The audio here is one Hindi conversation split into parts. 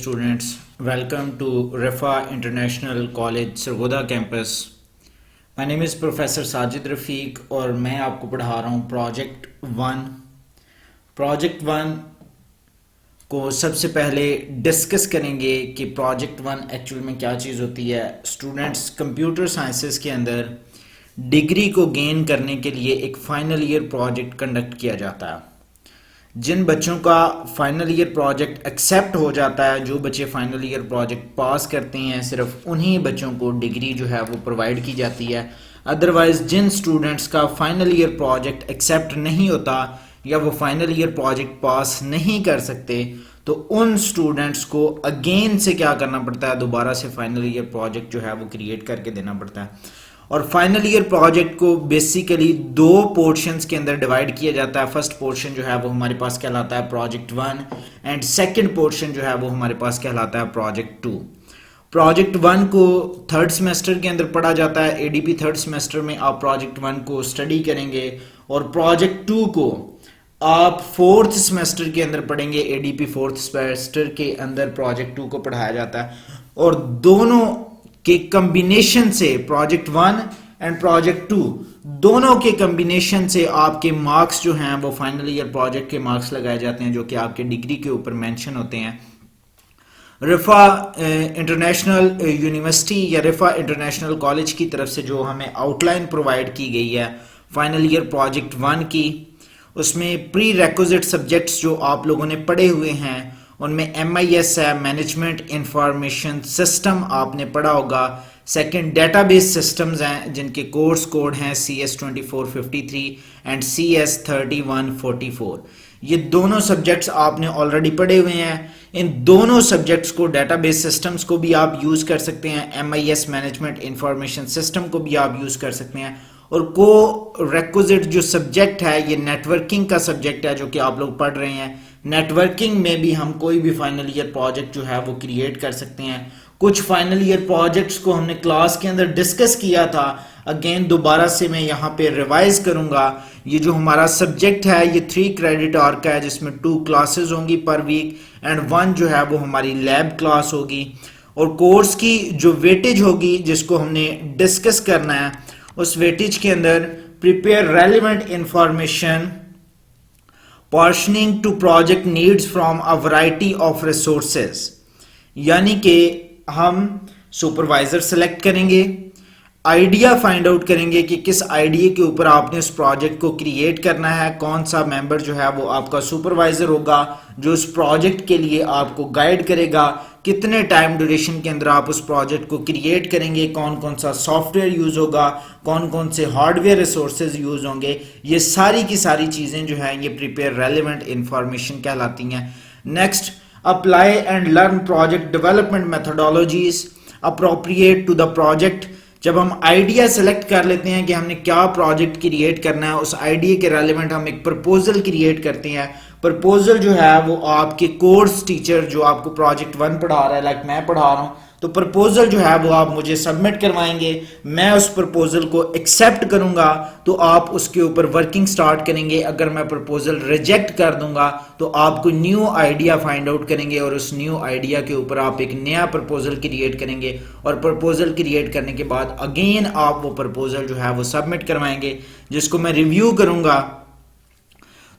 students, welcome to Rifa International College Sargodha campus. My name is Professor Sajid Rafiq और मैं आपको पढ़ा रहा हूँ प्रोजेक्ट वन को सबसे पहले डिस्कस करेंगे कि प्रोजेक्ट वन एक्चुअल में क्या चीज़ होती है। स्टूडेंट्स कंप्यूटर साइंसेस के अंदर डिग्री को गेन करने के लिए एक फाइनल ईयर प्रोजेक्ट कंडक्ट किया जाता है। जिन बच्चों का फाइनल ईयर प्रोजेक्ट एक्सेप्ट हो जाता है, जो बच्चे फाइनल ईयर प्रोजेक्ट पास करते हैं, सिर्फ उन्हीं बच्चों को डिग्री जो है वो प्रोवाइड की जाती है। अदरवाइज जिन स्टूडेंट्स का फाइनल ईयर प्रोजेक्ट एक्सेप्ट नहीं होता या वो फाइनल ईयर प्रोजेक्ट पास नहीं कर सकते, तो उन स्टूडेंट्स को अगेन से क्या करना पड़ता है, दोबारा से फाइनल ईयर प्रोजेक्ट जो है वो क्रिएट करके देना पड़ता है। और फाइनल ईयर प्रोजेक्ट को बेसिकली दो पोर्शंस के अंदर डिवाइड किया जाता है। फर्स्ट पोर्शन जो है वो हमारे पास कहलाता है project one and second portion जो है वो हमारे पास कहलाता है प्रोजेक्ट टू। प्रोजेक्ट वन को थर्ड सेमेस्टर के अंदर पढ़ा जाता है। एडीपी थर्ड सेमेस्टर में आप प्रोजेक्ट वन को स्टडी करेंगे और प्रोजेक्ट टू को आप फोर्थ सेमेस्टर के अंदर पढ़ेंगे। एडीपी फोर्थ सेमेस्टर के अंदर प्रोजेक्ट टू को पढ़ाया जाता है और दोनों के कॉम्बिनेशन से project one and project two दोनों के कॉम्बिनेशन से आपके मार्क्स जो हैं वो फाइनल ईयर प्रोजेक्ट के मार्क्स लगाए जाते हैं, जो कि आपके डिग्री के ऊपर मेंशन होते हैं। रिफा इंटरनेशनल यूनिवर्सिटी या रिफा इंटरनेशनल कॉलेज की तरफ से जो हमें आउटलाइन प्रोवाइड की गई है फाइनल ईयर प्रोजेक्ट वन की, उसमें प्री रेक्विजिट सब्जेक्ट्स जो आप लोगों ने पढ़े हुए हैं उनमें MIS है, मैनेजमेंट इंफॉर्मेशन सिस्टम आपने पढ़ा होगा। सेकंड डेटाबेस सिस्टम्स हैं जिनके कोर्स कोड हैं CS2453 एंड CS3144। ये दोनों सब्जेक्ट्स आपने ऑलरेडी पढ़े हुए हैं। इन दोनों सब्जेक्ट्स को, डेटाबेस सिस्टम्स को भी आप यूज़ कर सकते हैं, MIS मैनेजमेंट इंफॉर्मेशन सिस्टम को भी आप यूज़ कर सकते हैं। और को रेक्विजिट जो सब्जेक्ट है ये नेटवर्किंग का सब्जेक्ट है जो कि आप लोग पढ़ रहे हैं। नेटवर्किंग में भी हम कोई भी फाइनल ईयर प्रोजेक्ट जो है वो क्रिएट कर सकते हैं। कुछ फाइनल ईयर प्रोजेक्ट्स को हमने क्लास के अंदर डिस्कस किया था, अगेन दोबारा से मैं यहाँ पे रिवाइज करूंगा। ये जो हमारा सब्जेक्ट है ये 3 क्रेडिट आवर का है, जिसमें 2 क्लासेस होंगी पर वीक एंड 1 जो है वो हमारी लैब क्लास होगी। और कोर्स की जो वेटेज होगी जिसको हमने डिस्कस करना है, उस वेटेज के अंदर prepare relevant information portioning to project needs from a variety of resources, यानी कि हम सुपरवाइजर सेलेक्ट करेंगे, आइडिया फाइंड आउट करेंगे कि किस आइडिया के ऊपर आपने उस प्रोजेक्ट को क्रिएट करना है, कौन सा मेंबर जो है वो आपका सुपरवाइजर होगा जो उस प्रोजेक्ट के लिए आपको गाइड करेगा, कितने टाइम ड्यूरेशन के अंदर आप उस प्रोजेक्ट को क्रिएट करेंगे, कौन कौन सा सॉफ्टवेयर यूज होगा, कौन कौन से हार्डवेयर रिसोर्सेज यूज होंगे। ये सारी की सारी चीजें जो हैं ये प्रिपेयर रेलेवेंट इंफॉर्मेशन कहलाती हैं। Next, apply and learn project development methodologies appropriate to the project. जब हम आइडिया सेलेक्ट कर लेते हैं कि हमने क्या प्रोजेक्ट क्रिएट करना है, उस आइडिया के रेलेवेंट हम एक प्रपोजल क्रिएट करते हैं। प्रपोजल जो है वो आपके कोर्स टीचर जो आपको प्रोजेक्ट वन पढ़ा रहा है, लाइक मैं पढ़ा रहा हूँ, तो प्रपोजल जो है वो आप मुझे सबमिट करवाएंगे। मैं उस प्रपोजल को एक्सेप्ट करूंगा तो आप उसके ऊपर वर्किंग स्टार्ट करेंगे। अगर मैं प्रपोजल रिजेक्ट कर दूंगा तो आपको न्यू आइडिया फाइंड आउट करेंगे और उस न्यू आइडिया के ऊपर आप एक नया प्रपोजल क्रिएट करेंगे और प्रपोजल क्रिएट करने के बाद अगेन आप वो प्रपोजल जो है वो सबमिट करवाएंगे, जिसको मैं रिव्यू करूंगा।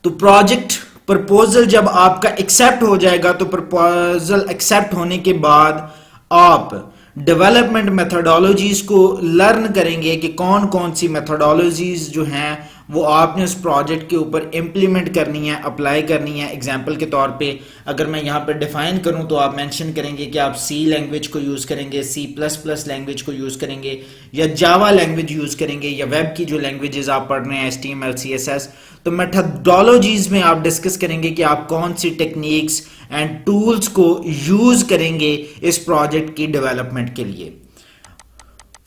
तो प्रोजेक्ट प्रपोजल जब आपका एक्सेप्ट हो जाएगा तो प्रपोजल एक्सेप्ट होने के बाद आप डेवलपमेंट मेथोडोलॉजीज को लर्न करेंगे कि कौन कौन सी मेथोडोलॉजीज जो हैं वो आपने उस प्रोजेक्ट के ऊपर इम्प्लीमेंट करनी है, अप्लाई करनी है। एग्जांपल के तौर पे अगर मैं यहाँ पे डिफाइन करूँ तो आप मेंशन करेंगे कि आप C लैंग्वेज को यूज़ करेंगे, C++ लैंग्वेज को यूज़ करेंगे या जावा लैंग्वेज यूज़ करेंगे या वेब की जो लैंग्वेजेस आप पढ़ रहे हैं HTML CSS। तो मेथोडोलॉजीज में आप डिस्कस करेंगे कि आप कौन सी टेक्निक्स एंड टूल्स को यूज़ करेंगे इस प्रोजेक्ट की डेवलपमेंट के लिए।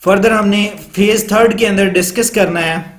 फर्दर हमने फेज थर्ड के अंदर डिस्कस करना है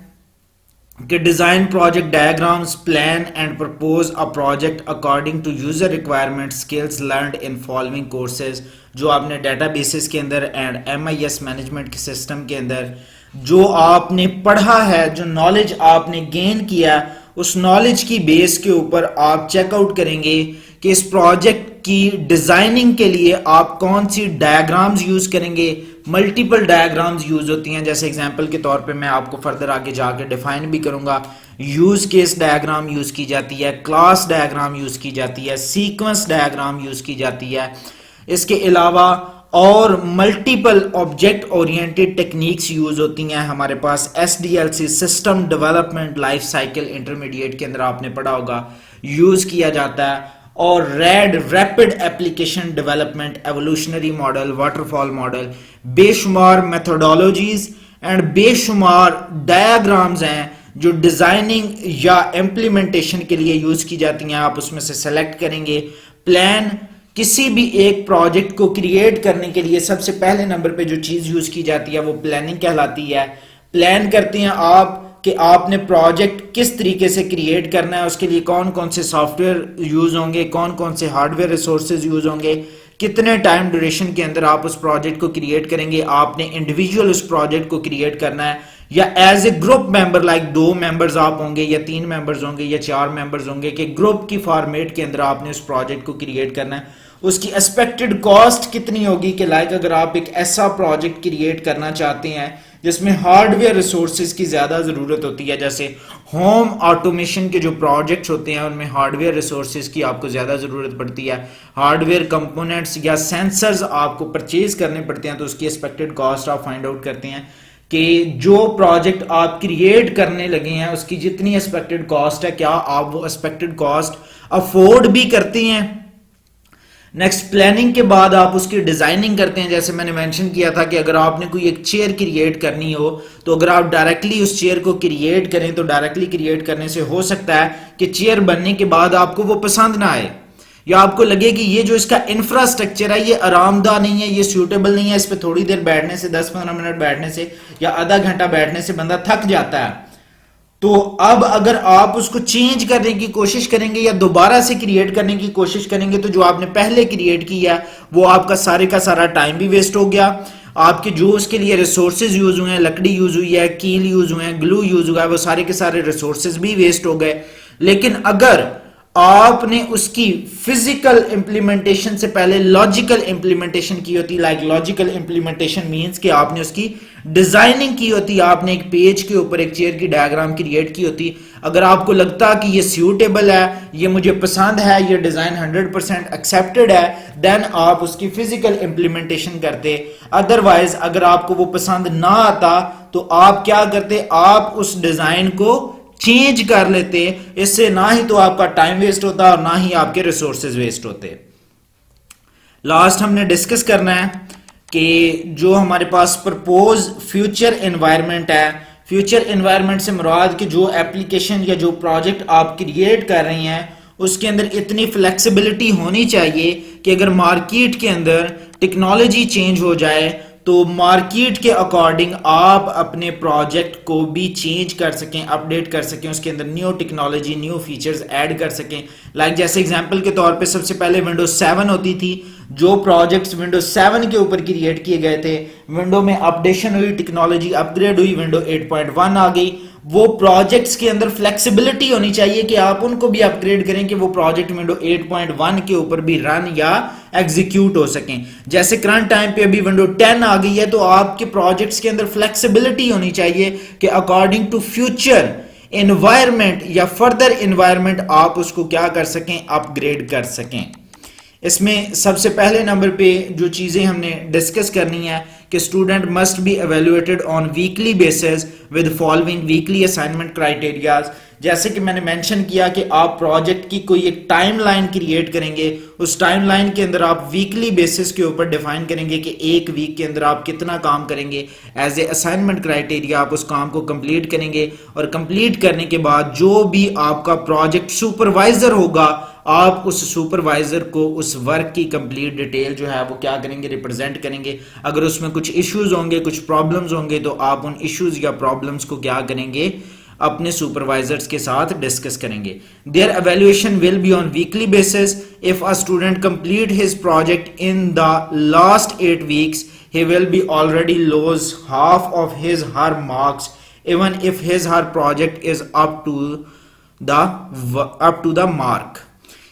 कि design project diagrams, plan and propose a project according to user requirement, skills learned in following courses. जो आपने डेटाबेसेस के अंदर एंड MIS मैनेजमेंट के सिस्टम के अंदर जो आपने पढ़ा है, जो नॉलेज आपने गेन किया, उस नॉलेज की बेस के ऊपर आप चेकआउट करेंगे कि इस प्रोजेक्ट की डिजाइनिंग के लिए आप कौन सी डायग्राम्स यूज करेंगे। मल्टीपल डायग्राम्स यूज होती हैं, जैसे एग्जांपल के तौर पे मैं आपको फर्दर आगे जाके डिफाइन भी करूंगा। यूज केस डायग्राम यूज की जाती है, क्लास डायग्राम यूज की जाती है, सीक्वेंस डायग्राम यूज की जाती है। इसके अलावा और multiple object oriented techniques use होती हैं हमारे पास। SDLC system development life cycle intermediate के अंदर आपने पढ़ा होगा, यूज किया जाता है। और rapid application development, evolutionary model, waterfall model, बेशुमार मेथोडोलॉजीज एंड बेशुमार डायग्राम्स हैं जो डिजाइनिंग या इम्प्लीमेंटेशन के लिए यूज की जाती हैं। आप उसमें से सेलेक्ट करेंगे। प्लान, किसी भी एक प्रोजेक्ट को क्रिएट करने के लिए सबसे पहले नंबर पे जो चीज यूज की जाती है वो प्लानिंग कहलाती है। प्लान करते हैं आप कि आपने प्रोजेक्ट किस तरीके से क्रिएट करना है, उसके लिए कौन कौन से सॉफ्टवेयर यूज होंगे, कौन कौन से हार्डवेयर रिसोर्सेज यूज होंगे, कितने टाइम ड्यूरेशन के अंदर आप उस प्रोजेक्ट को क्रिएट करेंगे। आपने इंडिविजुअल उस प्रोजेक्ट को क्रिएट करना है या as a group member, like 2 members आप होंगे या 3 मेंबर्स होंगे या 4 मेंबर्स होंगे, कि ग्रुप की फॉर्मेट के अंदर आपने उस प्रोजेक्ट को क्रिएट करना है। उसकी एक्सपेक्टेड कॉस्ट कितनी होगी, कि लाइक अगर आप एक ऐसा प्रोजेक्ट क्रिएट करना चाहते हैं जिसमें हार्डवेयर रिसोर्सेज की ज्यादा जरूरत होती है, जैसे होम ऑटोमेशन के जो प्रोजेक्ट्स होते हैं उनमें हार्डवेयर रिसोर्सेज की आपको ज्यादा जरूरत पड़ती है, हार्डवेयर कंपोनेंट्स या सेंसर्स आपको परचेज करने पड़ते हैं, तो उसकी एक्सपेक्टेड कॉस्ट आप फाइंड आउट करते हैं कि जो प्रोजेक्ट आप क्रिएट करने लगे हैं उसकी जितनी एक्सपेक्टेड कॉस्ट है, क्या आप वो एक्सपेक्टेड कॉस्ट अफोर्ड भी करते हैं। नेक्स्ट, प्लानिंग के बाद आप उसकी डिजाइनिंग करते हैं। जैसे मैंने मेंशन किया था कि अगर आपने कोई एक चेयर क्रिएट करनी हो तो अगर आप डायरेक्टली उस चेयर को क्रिएट करें तो डायरेक्टली क्रिएट करने से हो सकता है कि चेयर बनने के बाद आपको वो पसंद ना आए, या आपको लगे कि ये जो इसका इंफ्रास्ट्रक्चर है ये आरामदाह नहीं है, ये सूटेबल नहीं है, इस पर थोड़ी देर बैठने से, 10-15 मिनट बैठने से या आधा घंटा बैठने से बंदा थक जाता है। तो अब अगर आप उसको चेंज करने की कोशिश करेंगे या दोबारा से क्रिएट करने की कोशिश करेंगे तो जो आपने पहले क्रिएट किया वो आपका सारे का सारा टाइम भी वेस्ट हो गया, आपके जो उसके लिए रिसोर्सेज यूज हुए हैं, लकड़ी यूज हुई है, कील यूज हुए हैं, ग्लू यूज हुआ है, वो सारे के सारे रिसोर्सेज भी वेस्ट हो गए। लेकिन अगर आपने उसकी फिजिकल इंप्लीमेंटेशन से पहले लॉजिकल इंप्लीमेंटेशन की होती, लाइक लॉजिकल इंप्लीमेंटेशन मींस कि आपने उसकी डिजाइनिंग की होती, आपने एक पेज के ऊपर एक चेयर की डायग्राम क्रिएट की होती, अगर आपको लगता कि ये सूटेबल है, ये मुझे पसंद है, ये डिजाइन 100% एक्सेप्टेड है, देन आप उसकी फिजिकल इंप्लीमेंटेशन करते। अदरवाइज अगर आपको वो पसंद ना आता तो आप क्या करते, आप उस डिजाइन को चेंज कर लेते। इससे ना ही तो आपका टाइम वेस्ट होता और ना ही आपके रिसोर्सेज वेस्ट होते। लास्ट हमने डिस्कस करना है कि जो हमारे पास प्रपोज फ्यूचर एनवायरनमेंट है, फ्यूचर एनवायरनमेंट से मुराद कि जो एप्लीकेशन या जो प्रोजेक्ट आप क्रिएट कर रही हैं उसके अंदर इतनी फ्लेक्सिबिलिटी होनी चाहिए कि अगर मार्केट के अंदर टेक्नोलॉजी चेंज हो जाए तो मार्केट के अकॉर्डिंग आप अपने प्रोजेक्ट को भी चेंज कर सकें, अपडेट कर सकें, उसके अंदर new technology, new features add कर सकें। लाइक जैसे एग्जांपल के तौर पे सबसे पहले विंडोज 7 होती थी, जो प्रोजेक्ट्स विंडोज 7 के ऊपर क्रिएट किए गए थे, विंडो में अपडेशन हुई, टेक्नोलॉजी अपग्रेड हुई, विंडो 8.1 आ गई। वो प्रोजेक्ट्स के अंदर फ्लेक्सिबिलिटी होनी चाहिए कि आप उनको भी अपग्रेड करें कि वो प्रोजेक्ट विंडो 8.1 के ऊपर भी रन या एग्जीक्यूट हो सकें। जैसे करंट टाइम पे अभी विंडो 10 आ गई है तो आपके प्रोजेक्ट्स के अंदर फ्लेक्सिबिलिटी होनी चाहिए कि अकॉर्डिंग टू फ्यूचर एनवायरनमेंट या फर्दर एनवायरनमेंट आप उसको क्या कर सकें, अपग्रेड कर सकें। इसमें सबसे पहले नंबर पे जो चीजें हमने डिस्कस करनी है कि student must be evaluated on weekly basis with following weekly assignment criterias. जैसे कि मैंने मेंशन किया कि आप प्रोजेक्ट की कोई एक टाइमलाइन क्रिएट करेंगे, उस टाइमलाइन के अंदर आप वीकली बेसिस के ऊपर डिफाइन करेंगे कि एक वीक के अंदर आप कितना काम करेंगे। एज ए असाइनमेंट क्राइटेरिया आप उस काम को कंप्लीट करेंगे और कंप्लीट करने के बाद जो भी आपका प्रोजेक्ट सुपरवाइजर होगा आप उस सुपरवाइजर को उस वर्क की कंप्लीट डिटेल जो है वो क्या करेंगे, रिप्रेजेंट करेंगे। अगर उसमें कुछ इश्यूज होंगे, कुछ प्रॉब्लम्स होंगे तो आप उन इश्यूज या प्रॉब्लम्स को क्या करेंगे, अपने सुपरवाइजर्स के साथ डिस्कस करेंगे। Their evaluation will be on weekly basis. If a student complete his project in the last 8 weeks he will be already lose half of his her marks even if his her project is up to the mark।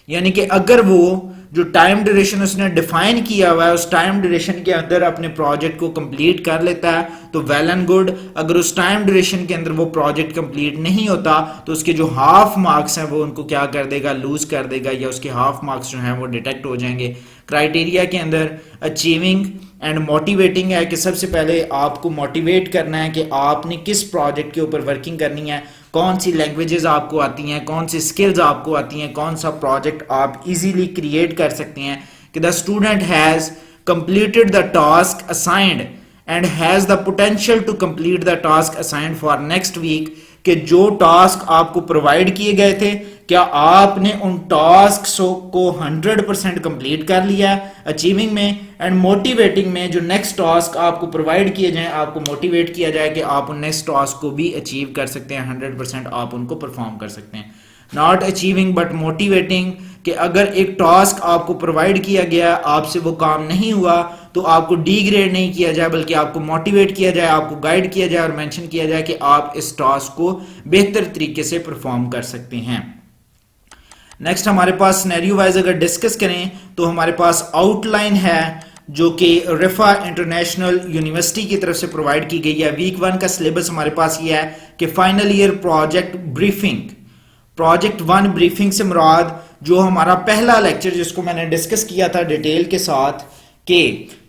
यानी कि अगर वो जो टाइम ड्यूरेशन उसने डिफाइन किया हुआ है उस टाइम ड्यूरेशन के अंदर अपने प्रोजेक्ट को कंप्लीट कर लेता है तो वेल एंड गुड। अगर उस टाइम ड्यूरेशन के अंदर वो प्रोजेक्ट कंप्लीट नहीं होता तो उसके जो हाफ मार्क्स हैं वो उनको क्या कर देगा, लूज कर देगा, या उसके हाफ मार्क्स जो हैं वो डिटेक्ट हो जाएंगे। क्राइटेरिया के अंदर अचीविंग एंड मोटिवेटिंग है कि सबसे पहले आपको मोटिवेट करना है कि आपने किस प्रोजेक्ट के ऊपर वर्किंग करनी है, कौन सी लैंग्वेजेस आपको आती हैं, कौन सी स्किल्स आपको आती हैं, कौन सा प्रोजेक्ट आप इजीली क्रिएट कर सकते हैं। कि the student has completed the task assigned and has the potential to complete the task assigned for next week। कि जो टास्क आपको प्रोवाइड किए गए थे क्या आपने उन टास्क को 100% कंप्लीट कर लिया है अचीविंग में। एंड मोटिवेटिंग में जो नेक्स्ट टास्क आपको प्रोवाइड किए जाएं आपको मोटिवेट किया जाए कि आप उन नेक्स्ट टास्क को भी अचीव कर सकते हैं, 100% आप उनको परफॉर्म कर सकते हैं। नॉट अचीविंग बट मोटिवेटिंग कि अगर एक टास्क आपको प्रोवाइड किया गया आपसे वो काम नहीं हुआ तो आपको डिग्रेड नहीं किया जाए बल्कि आपको मोटिवेट किया जाए, आपको गाइड किया जाए और मेंशन किया जाए कि आप इस टास्क को बेहतर तरीके से परफॉर्म कर सकते हैं। नेक्स्ट हमारे पास सिनेरियो वाइज अगर डिस्कस करें तो हमारे पास आउटलाइन है जो कि रिफा इंटरनेशनल यूनिवर्सिटी की तरफ से प्रोवाइड की गई है। वीक 1 का सिलेबस हमारे पास ये है कि final year project briefing. Project 1 briefing से मुराद जो हमारा पहला लेक्चर जिसको मैंने डिस्कस किया था डिटेल के साथ कि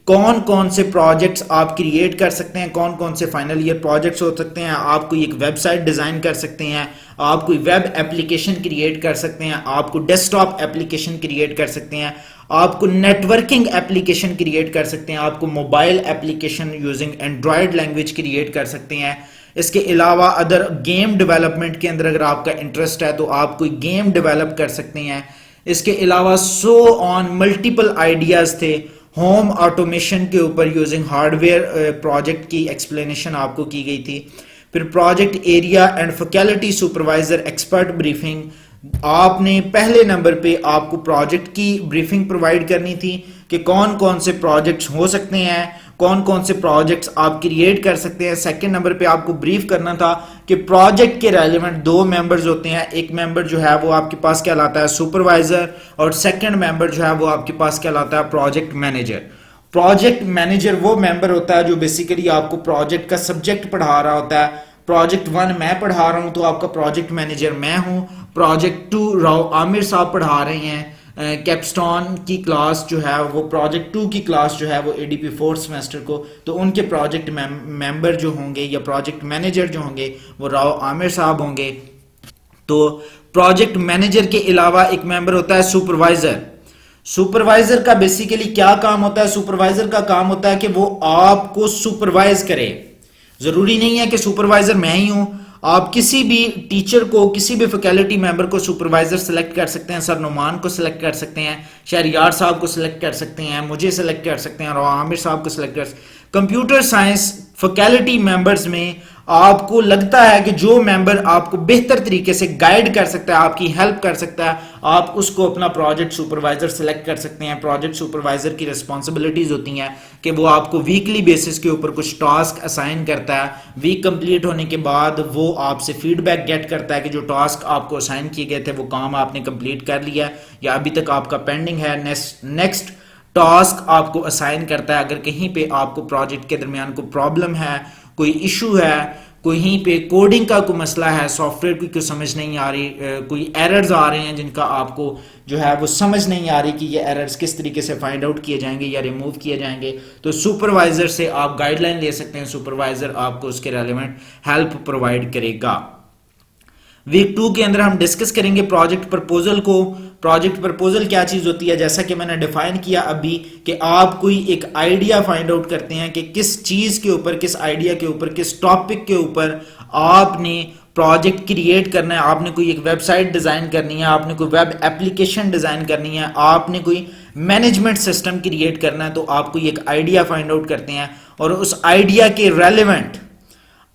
कौन कौन से प्रोजेक्ट्स आप क्रिएट कर सकते हैं, कौन कौन से फाइनल ईयर प्रोजेक्ट्स हो सकते हैं। आप कोई एक वेबसाइट डिजाइन कर सकते हैं, आप कोई वेब एप्लीकेशन क्रिएट कर सकते हैं, आपको डेस्कटॉप एप्लीकेशन क्रिएट कर सकते हैं, आपको नेटवर्किंग एप्लीकेशन क्रिएट कर सकते हैं, आपको mobile application using Android language create कर सकते हैं। इसके अलावा अदर गेम डेवलपमेंट के अंदर अगर आपका इंटरेस्ट है तो आप कोई गेम डेवलप कर सकते हैं। इसके अलावा सो ऑन मल्टीपल आइडियाज थे। होम ऑटोमेशन के ऊपर यूजिंग हार्डवेयर प्रोजेक्ट की एक्सप्लेनेशन आपको की गई थी। फिर project area and faculty supervisor expert briefing. आपने पहले नंबर पे आपको प्रोजेक्ट की ब्रीफिंग प्रोवाइड करनी थी कि कौन कौन से प्रोजेक्ट्स हो सकते हैं, कौन कौन से प्रोजेक्ट्स आप क्रिएट कर सकते हैं। सेकंड नंबर पे आपको ब्रीफ करना था कि प्रोजेक्ट के रेलेवेंट 2 मेंबर्स होते हैं। एक मेंबर जो है वो आपके पास कहलाता है सुपरवाइजर और सेकंड मेंबर जो है वो आपके पास कहलाता है प्रोजेक्ट मैनेजर। प्रोजेक्ट मैनेजर वो मेंबर होता है जो बेसिकली आपको प्रोजेक्ट का सब्जेक्ट पढ़ा रहा होता है। प्रोजेक्ट 1 मैं पढ़ा रहा हूं तो आपका प्रोजेक्ट मैनेजर मैं हूं। प्रोजेक्ट 2 राव आमिर साहब पढ़ा रहे हैं कैप्स्टोन की क्लास जो है वो प्रोजेक्ट 2 की क्लास जो है वो एडीपी 4th सेमेस्टर को, तो उनके प्रोजेक्ट मेंबर जो होंगे या प्रोजेक्ट मैनेजर जो होंगे वो राव आमिर साहब होंगे। तो प्रोजेक्ट मैनेजर के अलावा एक मेंबर होता है सुपरवाइजर। सुपरवाइजर का बेसिकली क्या काम होता है? सुपरवाइजर का काम होता है कि वो आपको सुपरवाइज करे। जरूरी नहीं है कि सुपरवाइजर मैं ही हूं, आप किसी भी टीचर को, किसी भी फैकल्टी मेंबर को सुपरवाइजर सेलेक्ट कर सकते हैं। सर नुमान को सिलेक्ट कर सकते हैं, शहरियार साहब को सिलेक्ट कर सकते हैं, मुझे सिलेक्ट कर सकते हैं और आमिर साहब को सिलेक्ट कर। कंप्यूटर साइंस फैकल्टी मेंबर्स में आपको लगता है कि जो मेंबर आपको बेहतर तरीके से गाइड कर सकता है, आपकी हेल्प कर सकता है, आप उसको अपना प्रोजेक्ट सुपरवाइजर सेलेक्ट कर सकते हैं। प्रोजेक्ट सुपरवाइजर की रिस्पॉन्सिबिलिटीज होती हैं कि वो आपको वीकली बेसिस के ऊपर कुछ टास्क असाइन करता है। वीक कंप्लीट होने के बाद वो आपसे फीडबैक गेट करता है कि जो टास्क आपको असाइन किए गए थे वो काम आपने कंप्लीट कर लिया या अभी तक आपका पेंडिंग है। नेक्स्ट टास्क आपको असाइन करता है। अगर कहीं पे आपको प्रोजेक्ट के दरमियान कोई प्रॉब्लम है, कोई इशू है, कहीं पे कोडिंग का कोई मसला है, सॉफ्टवेयर की कोई समझ नहीं आ रही, कोई एरर्स आ रहे हैं जिनका आपको जो है वो समझ नहीं आ रही कि ये एरर्स किस तरीके से फाइंड आउट किए जाएंगे या रिमूव किए जाएंगे, तो सुपरवाइजर से आप गाइडलाइन ले सकते हैं। सुपरवाइजर आपको उसके रेलेवेंट हेल्प प्रोवाइड करेगा। वीक 2 के अंदर हम डिस्कस करेंगे प्रोजेक्ट प्रपोजल को। प्रोजेक्ट प्रपोजल क्या चीज होती है? जैसा कि मैंने डिफाइन किया अभी कि आप कोई एक आइडिया फाइंड आउट करते हैं कि किस चीज के ऊपर, किस आइडिया के ऊपर, किस टॉपिक के ऊपर आपने प्रोजेक्ट क्रिएट करना है। आपने कोई एक वेबसाइट डिजाइन करनी है, आपने कोई वेब एप्लीकेशन डिजाइन करनी है, आपने कोई मैनेजमेंट सिस्टम क्रिएट करना है, तो आप कोई एक आइडिया फाइंड आउट करते हैं और उस आइडिया के रेलेवेंट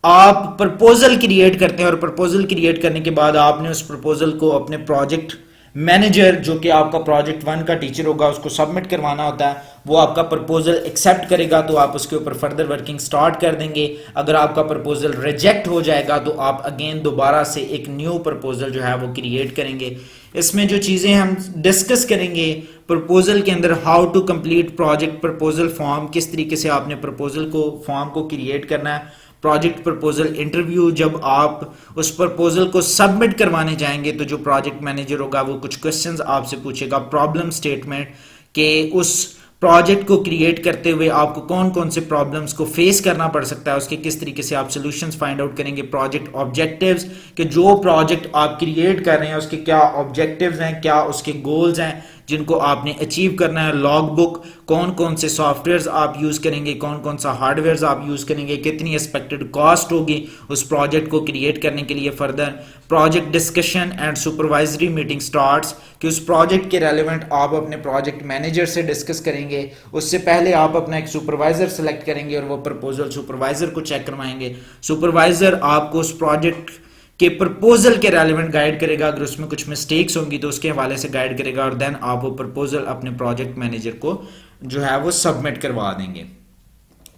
आप प्रपोजल क्रिएट करते हैं और प्रपोजल क्रिएट करने के बाद आपने उस प्रपोजल को अपने प्रोजेक्ट मैनेजर जो कि आपका प्रोजेक्ट 1 का टीचर होगा उसको सबमिट करवाना होता है। वो आपका प्रपोजल एक्सेप्ट करेगा तो आप उसके ऊपर फर्दर वर्किंग स्टार्ट कर देंगे। अगर आपका प्रपोजल रिजेक्ट हो जाएगा तो आप अगेन दोबारा से एक न्यू प्रपोजल जो है वो क्रिएट करेंगे। इसमें जो चीज़ें हम डिस्कस करेंगे प्रपोजल के अंदर, how to complete project proposal form, किस तरीके से आपने प्रपोजल को फॉर्म को क्रिएट करना है, प्रोजेक्ट प्रपोजल इंटरव्यू, जब आप उस प्रपोजल को सबमिट करवाने जाएंगे तो जो प्रोजेक्ट मैनेजर होगा वो कुछ क्वेश्चंस आपसे पूछेगा, प्रॉब्लम स्टेटमेंट के उस प्रोजेक्ट को क्रिएट करते हुए आपको कौन कौन से प्रॉब्लम्स को फेस करना पड़ सकता है, उसके किस तरीके से आप सॉल्यूशंस फाइंड आउट करेंगे, प्रोजेक्ट ऑब्जेक्टिव्स कि जो प्रोजेक्ट आप क्रिएट कर रहे हैं उसके क्या ऑब्जेक्टिव्स हैं, क्या उसके गोल्स हैं जिनको आपने अचीव करना है, लॉग बुक, कौन कौन से सॉफ्टवेयर्स आप यूज करेंगे, कौन कौन सा हार्डवेयर आप यूज करेंगे, कितनी एक्सपेक्टेड कॉस्ट होगी उस प्रोजेक्ट को क्रिएट करने के लिए, further project discussion and supervisory meeting starts कि उस प्रोजेक्ट के रेलेवेंट आप अपने प्रोजेक्ट मैनेजर से डिस्कस करेंगे, उससे पहले आप अपना एक सुपरवाइजर सेलेक्ट करेंगे और वो प्रपोजल सुपरवाइजर को चेक करवाएंगे, सुपरवाइजर आपको उस प्रोजेक्ट के प्रपोजल के रेलेवेंट गाइड करेगा, अगर उसमें कुछ मिस्टेक्स होंगी तो उसके हवाले से गाइड करेगा और देन आप वो प्रपोजल अपने प्रोजेक्ट मैनेजर को जो है वो सबमिट करवा देंगे।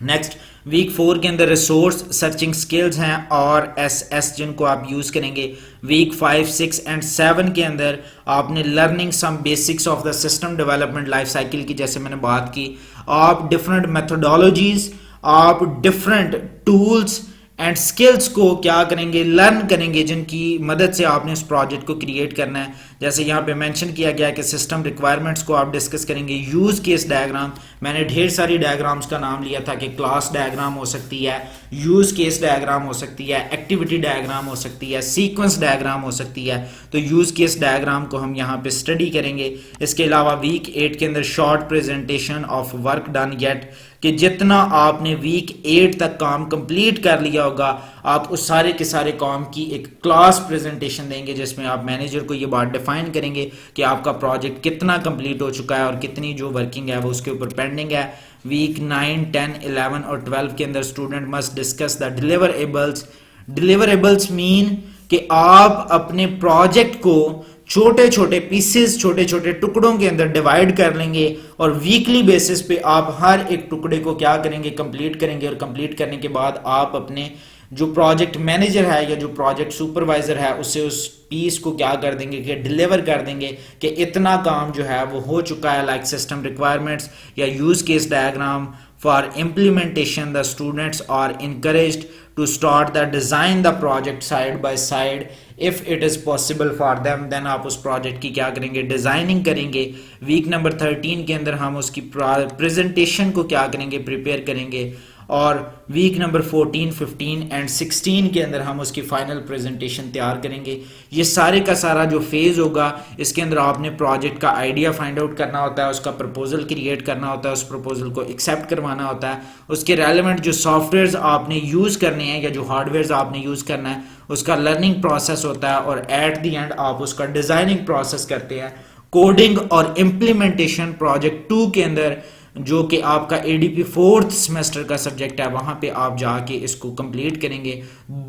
नेक्स्ट वीक 4 के अंदर रिसोर्स सर्चिंग स्किल्स हैं और एस जिनको आप यूज करेंगे। वीक 5, 6 एंड 7 के अंदर आपने learning some basics of the system development life cycle की, जैसे मैंने बात की, आप डिफरेंट मेथोडोलॉजीज, आप डिफरेंट टूल्स एंड स्किल्स को क्या करेंगे, लर्न करेंगे, जिनकी मदद से आपने उस प्रोजेक्ट को क्रिएट करना है। जैसे यहाँ पे मेंशन किया गया है कि सिस्टम रिक्वायरमेंट्स को आप डिस्कस करेंगे, यूज केस डायग्राम, मैंने ढेर सारी डायग्राम्स का नाम लिया था कि क्लास डायग्राम हो सकती है, यूज केस डायग्राम हो सकती है, एक्टिविटी डायग्राम हो सकती है, सीक्वेंस डायग्राम हो सकती है, तो यूज केस डायग्राम को हम यहाँ पे स्टडी करेंगे। इसके अलावा वीक 8 के अंदर short presentation of work done yet कि जितना आपने वीक 8 तक काम कंप्लीट कर लिया होगा आप उस सारे के सारे काम की एक क्लास प्रेजेंटेशन देंगे जिसमें आप मैनेजर को ये बात डिफाइन करेंगे कि आपका प्रोजेक्ट कितना कंप्लीट हो चुका है और कितनी जो वर्किंग है वो उसके ऊपर पेंडिंग है। वीक 9, 10, 11 और 12 के अंदर student must discuss the deliverables. Deliverables mean कि आप अपने प्रोजेक्ट को छोटे छोटे पीसेस, छोटे छोटे टुकड़ों के अंदर डिवाइड कर लेंगे और वीकली बेसिस पे आप हर एक टुकड़े को क्या करेंगे, कंप्लीट करेंगे और कंप्लीट करने के बाद आप अपने जो प्रोजेक्ट मैनेजर है या जो प्रोजेक्ट सुपरवाइजर है उससे उस पीस को क्या कर देंगे कि डिलीवर कर देंगे कि इतना काम जो है वो हो चुका है, लाइक सिस्टम रिक्वायरमेंट्स या use case diagram for implementation. The students are encouraged to start the design the project side by side if it is possible for them, then आप उस प्रोजेक्ट की क्या करेंगे, डिजाइनिंग करेंगे। वीक नंबर 13 के अंदर हम उसकी प्रेजेंटेशन को क्या करेंगे, प्रिपेयर करेंगे और वीक नंबर 14, 15 एंड 16 के अंदर हम उसकी फाइनल प्रेजेंटेशन तैयार करेंगे। ये सारे का सारा जो फेज होगा इसके अंदर आपने प्रोजेक्ट का आइडिया फाइंड आउट करना होता है, उसका प्रपोजल क्रिएट करना होता है, उस प्रपोजल को एक्सेप्ट करवाना होता है, उसके रेलेवेंट जो सॉफ्टवेयर्स आपने यूज करने हैं या जो हार्डवेयर्स आपने यूज करना है उसका लर्निंग प्रोसेस होता है और एट द एंड आप उसका डिजाइनिंग प्रोसेस करते हैं। कोडिंग और इम्प्लीमेंटेशन प्रोजेक्ट 2 के अंदर जो कि आपका एडीपी 4th सेमेस्टर का सब्जेक्ट है वहां पे आप जाके इसको कंप्लीट करेंगे।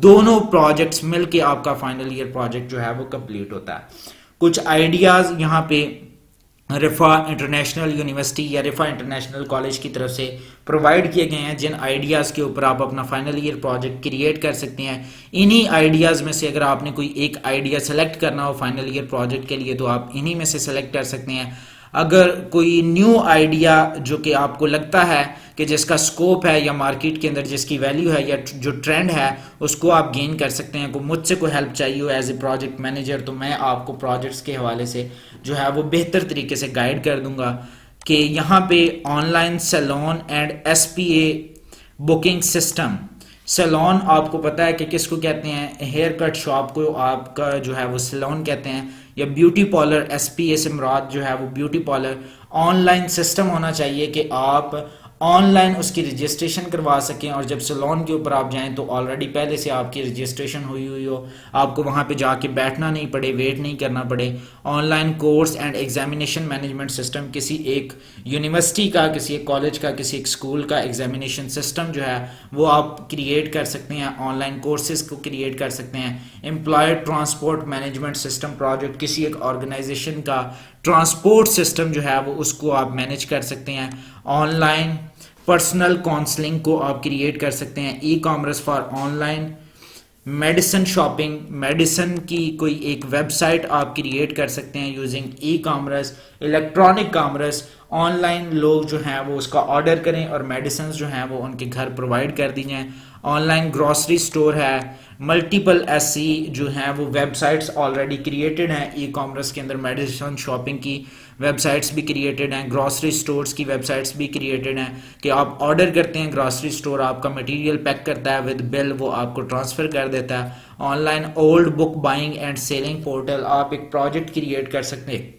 दोनों प्रोजेक्ट्स मिलके आपका फाइनल ईयर प्रोजेक्ट जो है वो कंप्लीट होता है। कुछ आइडियाज यहाँ पे रिफा इंटरनेशनल यूनिवर्सिटी या रिफा इंटरनेशनल कॉलेज की तरफ से प्रोवाइड किए गए हैं जिन आइडियाज़ के ऊपर आप अपना फाइनल ईयर प्रोजेक्ट क्रिएट कर सकते हैं। इन्हीं आइडियाज़ में से अगर आपने कोई एक आइडिया सेलेक्ट करना हो फाइनल ईयर प्रोजेक्ट के लिए तो आप इन्हीं में से सेलेक्ट कर सकते हैं। अगर कोई न्यू आइडिया जो कि आपको लगता है कि जिसका स्कोप है या मार्केट के अंदर जिसकी वैल्यू है या जो ट्रेंड है उसको आप गेन कर सकते हैं। को मुझसे कोई हेल्प चाहिए हो एज ए प्रोजेक्ट मैनेजर तो मैं आपको प्रोजेक्ट्स के हवाले से जो है वो बेहतर तरीके से गाइड कर दूंगा कि यहाँ पे online salon and spa booking system. Salon आपको पता है कि किसको कहते हैं, हेयर कट शॉप को आपका जो है वो सैलून कहते हैं, या ब्यूटी पार्लर एसपीए से मुराद जो है वो ब्यूटी पार्लर। ऑनलाइन सिस्टम होना चाहिए कि आप ऑनलाइन उसकी रजिस्ट्रेशन करवा सकें और जब सैलून के ऊपर आप जाएं तो ऑलरेडी पहले से आपकी रजिस्ट्रेशन हुई हो, आपको वहां पे जाके बैठना नहीं पड़े, वेट नहीं करना पड़े। Online course and examination management system, किसी एक यूनिवर्सिटी का, किसी एक कॉलेज का, किसी एक स्कूल का एग्जामिनेशन सिस्टम जो है वो आप क्रिएट कर सकते हैं, ऑनलाइन कोर्सेज को क्रिएट कर सकते हैं। Employ transport management system project, किसी एक ऑर्गेनाइजेशन का ट्रांसपोर्ट सिस्टम जो है वो उसको आप मैनेज कर सकते हैं। ऑनलाइन पर्सनल काउंसलिंग को आप क्रिएट कर सकते हैं। E commerce for online medicine shopping, medicine की कोई एक वेबसाइट आप क्रिएट कर सकते हैं using e commerce, electronic commerce. Online लोग जो हैं वो उसका ऑर्डर करें और मेडिसिन जो हैं वो उनके घर प्रोवाइड कर दी जाएँ। ऑनलाइन ग्रॉसरी स्टोर है, मल्टीपल ऐसी जो हैं वो वेबसाइट्स ऑलरेडी क्रिएटेड हैं ई कॉमर्स के अंदर। मेडिसिन शॉपिंग की वेबसाइट्स भी क्रिएटेड हैं, ग्रॉसरी स्टोर्स की वेबसाइट्स भी क्रिएटेड हैं कि आप ऑर्डर करते हैं, ग्रॉसरी स्टोर आपका मटेरियल पैक करता है विद बिल, वो आपको ट्रांसफ़र कर देता है। Online old book buying and selling portal, आप एक प्रोजेक्ट क्रिएट कर सकते हैं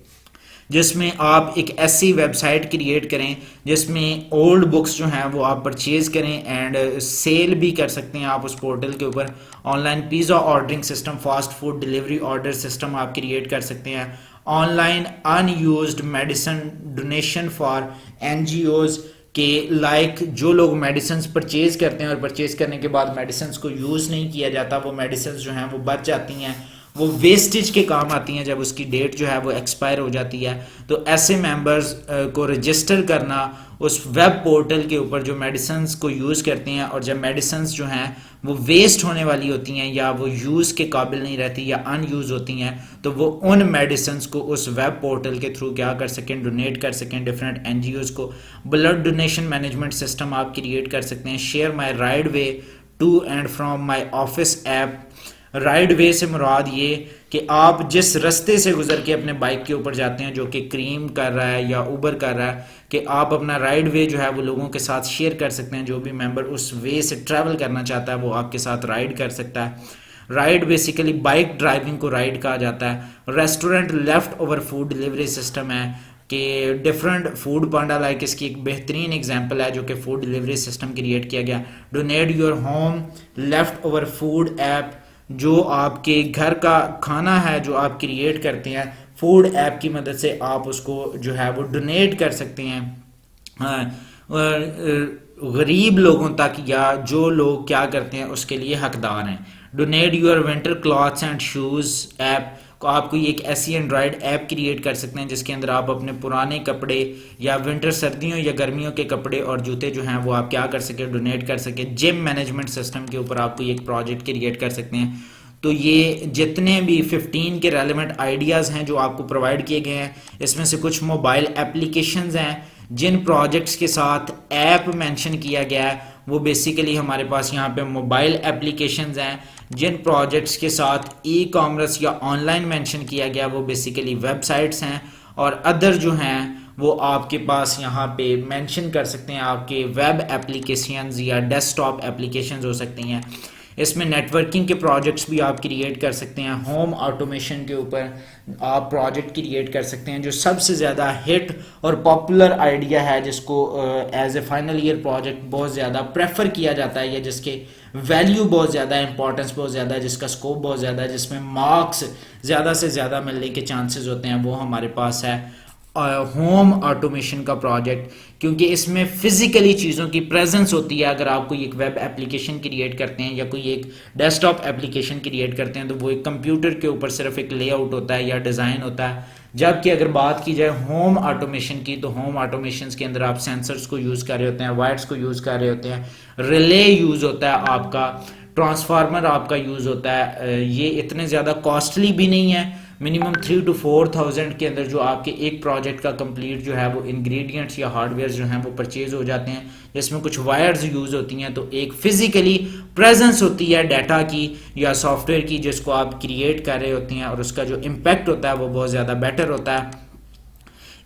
जिसमें आप एक ऐसी वेबसाइट क्रिएट करें जिसमें ओल्ड बुक्स जो हैं वो आप परचेज़ करें एंड सेल भी कर सकते हैं आप उस पोर्टल के ऊपर। Online pizza ordering system, fast food delivery order system आप क्रिएट कर सकते हैं। Online unused medicine donation for NGOs के लाइक जो लोग मेडिसिन परचेज़ करते हैं और परचेज़ करने के बाद मेडिसिन को यूज़ नहीं किया जाता, वो मेडिसिन जो हैं वो बच जाती हैं, वो वेस्टेज के काम आती हैं जब उसकी डेट जो है वो एक्सपायर हो जाती है। तो ऐसे मेंबर्स को रजिस्टर करना उस वेब पोर्टल के ऊपर जो मेडिसिन को यूज़ करते हैं, और जब मेडिसिन जो हैं वो वेस्ट होने वाली होती हैं या वो यूज़ के काबिल नहीं रहती या अनयूज़ होती हैं, तो वो उन मेडिसिन को उस वेब पोर्टल के थ्रू क्या कर सकें, डोनेट कर सकें डिफरेंट एनजीओज़ को। ब्लड डोनेशन मैनेजमेंट सिस्टम आप क्रिएट कर सकते हैं। Share my ride way to and from my office app. Ride way से मुराद ये कि आप जिस रास्ते से गुजर के अपने बाइक के ऊपर जाते हैं, जो कि क्रीम कर रहा है या उबर कर रहा है, कि आप अपना राइड वे जो है वो लोगों के साथ शेयर कर सकते हैं। जो भी मेंबर उस वे से ट्रैवल करना चाहता है वो आपके साथ राइड कर सकता है। राइड बेसिकली बाइक ड्राइविंग को राइड कहा जाता है। Restaurant left over food delivery system है कि डिफरेंट फूड पांडा लाइक इसकी एक बेहतरीन एग्जांपल है जो कि फूड डिलीवरी सिस्टम क्रिएट किया गया। Donate your home left over food app, जो आपके घर का खाना है जो आप क्रिएट करते हैं, फूड ऐप की मदद से आप उसको जो है वो डोनेट कर सकते हैं गरीब लोगों तक, या जो लोग क्या करते हैं उसके लिए हकदार हैं। Donate your winter clothes and shoes app को आप कोई एक ऐसी एंड्रॉयड ऐप क्रिएट कर सकते हैं जिसके अंदर आप अपने पुराने कपड़े या विंटर सर्दियों या गर्मियों के कपड़े और जूते जो हैं वो आप क्या कर सके, डोनेट कर सके। जिम मैनेजमेंट सिस्टम के ऊपर आप कोई एक प्रोजेक्ट क्रिएट कर सकते हैं। तो ये जितने भी 15 के रेलेवेंट आइडियाज़ हैं जो आपको प्रोवाइड किए गए हैं, इसमें से कुछ मोबाइल एप्लीकेशंस हैं जिन प्रोजेक्ट्स के साथ ऐप मेंशन किया गया है वो बेसिकली हमारे पास यहाँ पे मोबाइल एप्लीकेशंस हैं। जिन प्रोजेक्ट्स के साथ ई कॉमर्स या ऑनलाइन मेंशन किया गया वो बेसिकली वेबसाइट्स हैं, और अदर जो हैं वो आपके पास यहाँ पे मेंशन कर सकते हैं आपके वेब एप्लीकेशंस या डेस्कटॉप एप्लीकेशंस हो सकती हैं। इसमें नेटवर्किंग के प्रोजेक्ट्स भी आप क्रिएट कर सकते हैं। होम ऑटोमेशन के ऊपर आप प्रोजेक्ट क्रिएट कर सकते हैं। जो सबसे ज़्यादा हिट और पॉपुलर आइडिया है जिसको as a final year project बहुत ज़्यादा प्रेफर किया जाता है या जिसके वैल्यू बहुत ज़्यादा है, इंपॉर्टेंस बहुत ज़्यादा है, जिसका स्कोप बहुत ज़्यादा है, जिसमें मार्क्स ज़्यादा से ज़्यादा मिलने के चांसेस होते हैं, वो हमारे पास है होम ऑटोमेशन का प्रोजेक्ट। क्योंकि इसमें फिजिकली चीज़ों की प्रेजेंस होती है। अगर आप कोई एक वेब एप्लीकेशन क्रिएट करते हैं या कोई एक डेस्कटॉप एप्लीकेशन क्रिएट करते हैं तो वो एक कंप्यूटर के ऊपर सिर्फ एक लेआउट होता है या डिज़ाइन होता है। जबकि अगर बात की जाए होम ऑटोमेशन की, तो होम ऑटोमेशन के अंदर आप सेंसर्स को यूज़ कर रहे होते हैं, वायर्स को यूज़ कर रहे होते हैं, रिले यूज़ होता है आपका, ट्रांसफार्मर आपका यूज़ होता है। ये इतने ज़्यादा कॉस्टली भी नहीं है। मिनिमम 3 to 4,000 के अंदर जो आपके एक प्रोजेक्ट का कंप्लीट जो है वो इंग्रेडिएंट्स या हार्डवेयर जो हैं वो परचेज हो जाते हैं, जिसमें कुछ वायर्स यूज़ होती हैं। तो एक फिजिकली प्रेजेंस होती है डाटा की या सॉफ्टवेयर की जिसको आप क्रिएट कर रहे होते हैं, और उसका जो इम्पैक्ट होता है वो बहुत ज़्यादा बेटर होता है।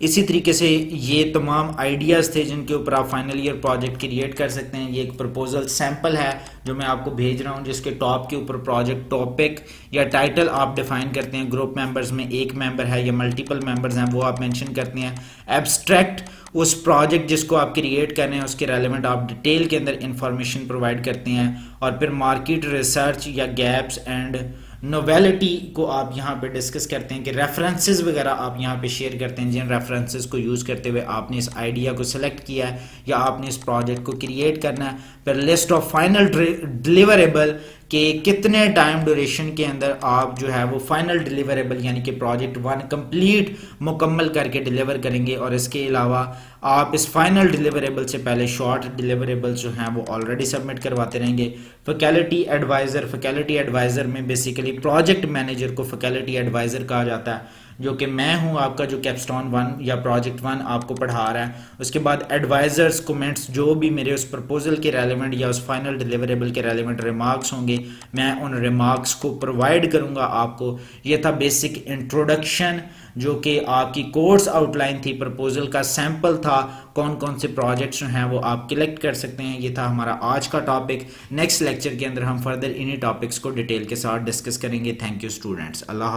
इसी तरीके से ये तमाम आइडियाज़ थे जिनके ऊपर आप फाइनल ईयर प्रोजेक्ट क्रिएट कर सकते हैं। ये एक प्रपोजल सैम्पल है जो मैं आपको भेज रहा हूँ, जिसके टॉप के ऊपर प्रोजेक्ट टॉपिक या टाइटल आप डिफाइन करते हैं। ग्रुप मेंबर्स में एक मेंबर है या मल्टीपल मेंबर्स हैं वो आप मेंशन करते हैं। एब्स्ट्रैक्ट उस प्रोजेक्ट जिसको आप क्रिएट कर रहे हैं उसके रेलेवेंट आप डिटेल के अंदर इंफॉर्मेशन प्रोवाइड करते हैं। और फिर मार्केट रिसर्च या गैप्स एंड नोवेलिटी को आप यहाँ पे डिस्कस करते हैं कि रेफरेंसेस वगैरह आप यहाँ पे शेयर करते हैं, जिन रेफरेंसेस को यूज़ करते हुए आपने इस आइडिया को सिलेक्ट किया है या आपने इस प्रोजेक्ट को क्रिएट करना है। फिर लिस्ट ऑफ फाइनल डिलीवरेबल कि कितने टाइम ड्यूरेशन के अंदर आप जो है वो फाइनल डिलीवरेबल यानी कि प्रोजेक्ट 1 कंप्लीट मुकम्मल करके डिलीवर करेंगे। और इसके अलावा आप इस फाइनल डिलीवरेबल से पहले शॉर्ट डिलीवरेबल जो हैं वो ऑलरेडी सबमिट करवाते रहेंगे। फैकल्टी एडवाइज़र में बेसिकली प्रोजेक्ट मैनेजर को फैकल्टी एडवाइज़र कहा जाता है, जो कि मैं हूं आपका, जो कैपस्टोन 1 या प्रोजेक्ट 1 आपको पढ़ा रहा है। उसके बाद एडवाइज़र्स कमेंट्स जो भी मेरे उस प्रपोजल के रेलेवेंट या उस फाइनल डिलीवरेबल के रेलेवेंट रिमार्क्स होंगे, मैं उन रिमार्क्स को प्रोवाइड करूंगा आपको। ये था बेसिक इंट्रोडक्शन जो कि आपकी कोर्स आउटलाइन थी, प्रपोजल का सैंपल था, कौन कौन से प्रोजेक्ट्स हैं वो आप कलेक्ट कर सकते हैं। ये था हमारा आज का टॉपिक। नेक्स्ट लेक्चर के अंदर हम फर्दर इन्हीं टॉपिक्स को डिटेल के साथ डिस्कस करेंगे। Thank you students. अल्लाह।